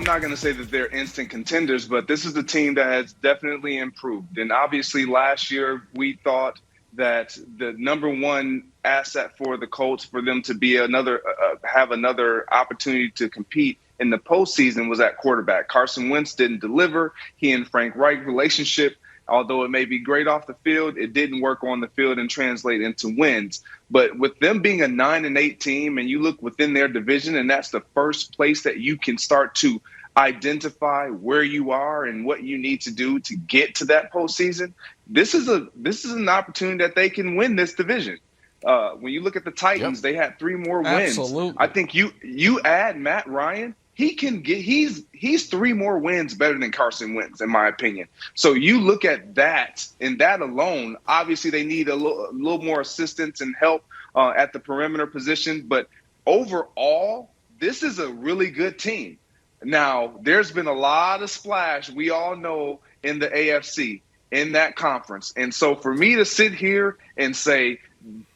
I'm not going to say that they're instant contenders, but this is a team that has definitely improved. And obviously last year we thought that the number one asset for the Colts, for them to be have another opportunity to compete in the postseason, was at quarterback. Carson Wentz didn't deliver. He and Frank Wright relationship, although it may be great off the field, it didn't work on the field and translate into wins. But with them being a 9-8 team, and you look within their division, and that's the first place that you can start to identify where you are and what you need to do to get to that postseason. This is an opportunity that they can win this division. When you look at the Titans, they had 3 more wins. Absolutely. I think you add Matt Ryan, he can get he's 3 more wins better than Carson Wentz, in my opinion. So you look at that, and that alone, obviously they need a little more assistance and help at the perimeter position. But overall, this is a really good team. Now, there's been a lot of splash, we all know, in the AFC, in that conference. And so for me to sit here and say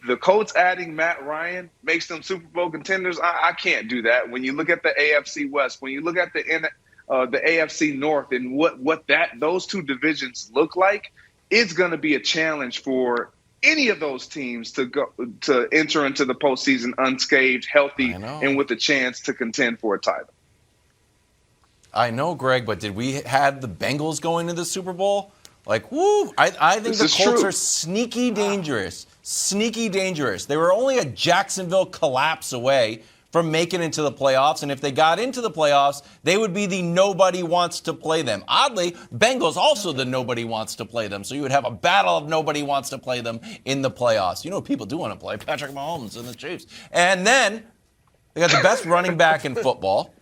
the Colts adding Matt Ryan makes them Super Bowl contenders, I can't do that. When you look at the AFC West, when you look at the AFC North and what those 2 divisions look like, it's going to be a challenge for any of those teams to enter into the postseason unscathed, healthy, and with a chance to contend for a title. I know, Greg, but did we have the Bengals going to the Super Bowl? Like, woo! I think the Colts are sneaky dangerous. Sneaky dangerous. They were only a Jacksonville collapse away from making it into the playoffs, and if they got into the playoffs, they would be the nobody wants to play them. Oddly, Bengals also the nobody wants to play them, so you would have a battle of nobody wants to play them in the playoffs. You know, people do want to play Patrick Mahomes and the Chiefs. And then they got the best running back in football.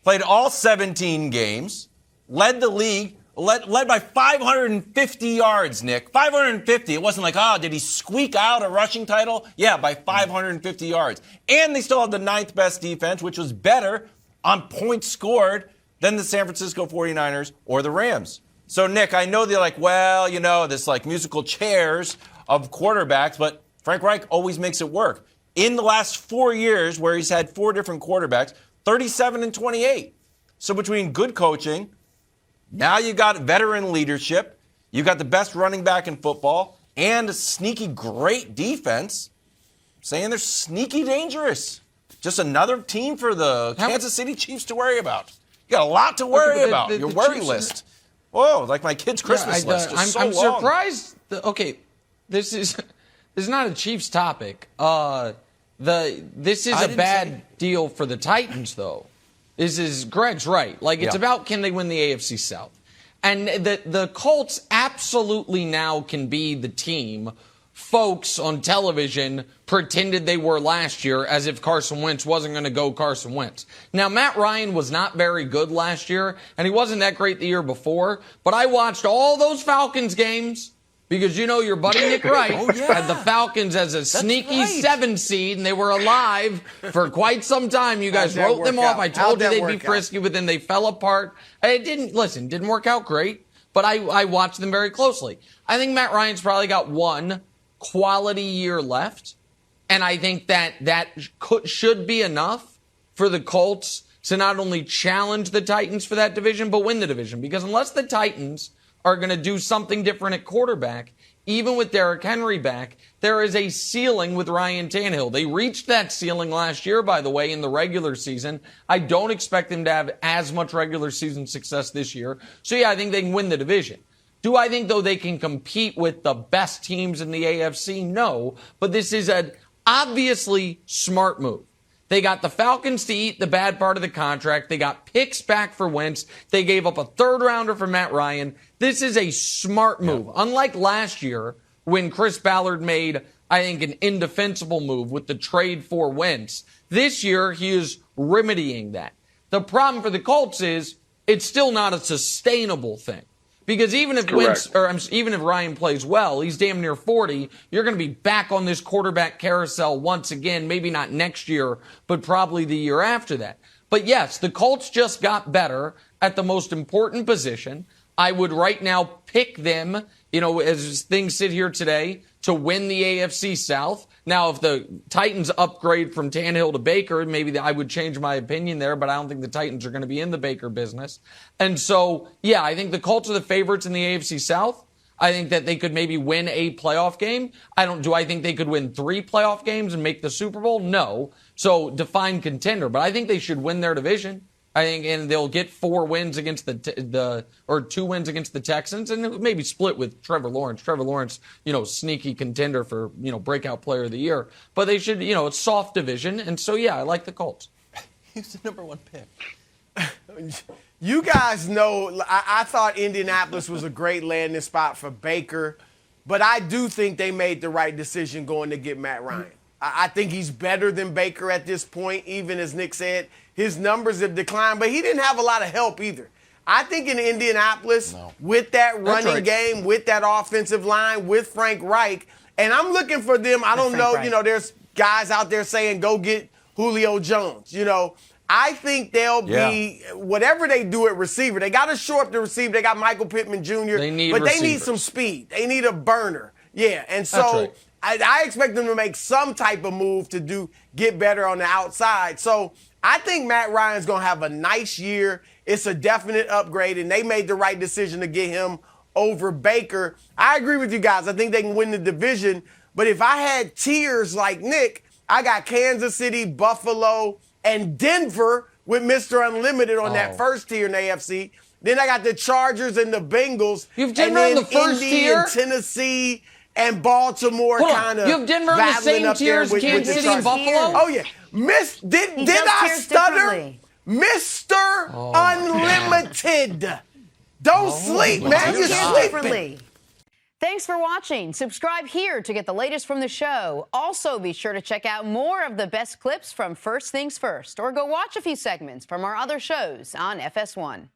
Played all 17 games, led the league, led by 550 yards, Nick. 550. It wasn't like, did he squeak out a rushing title? Yeah, by 550 yards. And they still had the 9th best defense, which was better on points scored than the San Francisco 49ers or the Rams. So, Nick, I know they're like, well, you know, this like musical chairs of quarterbacks, but Frank Reich always makes it work. In the last 4 years, where he's had 4 different quarterbacks, 37-28. So between good coaching, now you got veteran leadership, you got the best running back in football, and a sneaky great defense, saying they're sneaky dangerous. Just another team for the Kansas City Chiefs to worry about. You got a lot to worry about. Your worry list. Whoa, like my kid's Christmas list. I'm surprised. This is not a Chiefs topic. This is a bad deal for the Titans, though. Greg's right. Like, it's about, can they win the AFC South? And the Colts absolutely now can be the team folks on television pretended they were last year, as if Carson Wentz wasn't going to go Carson Wentz. Now, Matt Ryan was not very good last year, and he wasn't that great the year before, but I watched all those Falcons games. Because you know your buddy Nick Wright had the Falcons as a sneaky 7 seed, and they were alive for quite some time. You guys wrote them off. I told you they'd be frisky, but then they fell apart. It didn't work out great, but I watched them very closely. I think Matt Ryan's probably got 1 quality year left, and I think that should be enough for the Colts to not only challenge the Titans for that division, but win the division. Because unless the Titans are going to do something different at quarterback, even with Derrick Henry back, there is a ceiling with Ryan Tannehill. They reached that ceiling last year, by the way, in the regular season. I don't expect them to have as much regular season success this year. So, yeah, I think they can win the division. Do I think, though, they can compete with the best teams in the AFC? No, but this is an obviously smart move. They got the Falcons to eat the bad part of the contract. They got picks back for Wentz. They gave up a 3rd rounder for Matt Ryan. This is a smart move. Unlike last year when Chris Ballard made, I think, an indefensible move with the trade for Wentz. This year, he is remedying that. The problem for the Colts is it's still not a sustainable thing. Because even if even if Ryan plays well, he's damn near 40, you're going to be back on this quarterback carousel once again, maybe not next year, but probably the year after that. But yes, the Colts just got better at the most important position. I would right now pick them, as things sit here today, to win the AFC South. Now, if the Titans upgrade from Tannehill to Baker, maybe I would change my opinion there, but I don't think the Titans are going to be in the Baker business. And so, yeah, I think the Colts are the favorites in the AFC South. I think that they could maybe win a playoff game. Do I think they could win 3 playoff games and make the Super Bowl? No. So define contender, but I think they should win their division. I think, and they'll get 4 wins against or 2 wins against the Texans, and maybe split with Trevor Lawrence. Trevor Lawrence, sneaky contender for, breakout player of the year. But they should, it's soft division, and so yeah, I like the Colts. He's the number 1 pick. You guys know, I thought Indianapolis was a great landing spot for Baker, but I do think they made the right decision going to get Matt Ryan. I think he's better than Baker at this point, even as Nick said. His numbers have declined, but he didn't have a lot of help either. I think in Indianapolis, with that running game, with that offensive line, with Frank Wright, and I'm looking for them. I don't know, there's guys out there saying go get Julio Jones. I think they'll be, whatever they do at receiver, they got to shore up the receiver. They got Michael Pittman Jr., they need some speed. They need a burner. Yeah, and so I expect them to make some type of move to get better on the outside. So I think Matt Ryan's going to have a nice year. It's a definite upgrade, and they made the right decision to get him over Baker. I agree with you guys. I think they can win the division. But if I had tiers like Nick, I got Kansas City, Buffalo, and Denver with Mr. Unlimited on that first tier in the AFC. Then I got the Chargers and the Bengals. You've Denver in the first tier? And Tennessee and Baltimore kind of. You have Denver on the same tier as Kansas City and Buffalo? Oh, yeah. Did I stutter? Mr. Unlimited. Don't sleep, man. You're sleeping. Thanks for watching. Subscribe here to get the latest from the show. Also, be sure to check out more of the best clips from First Things First, or go watch a few segments from our other shows on FS1.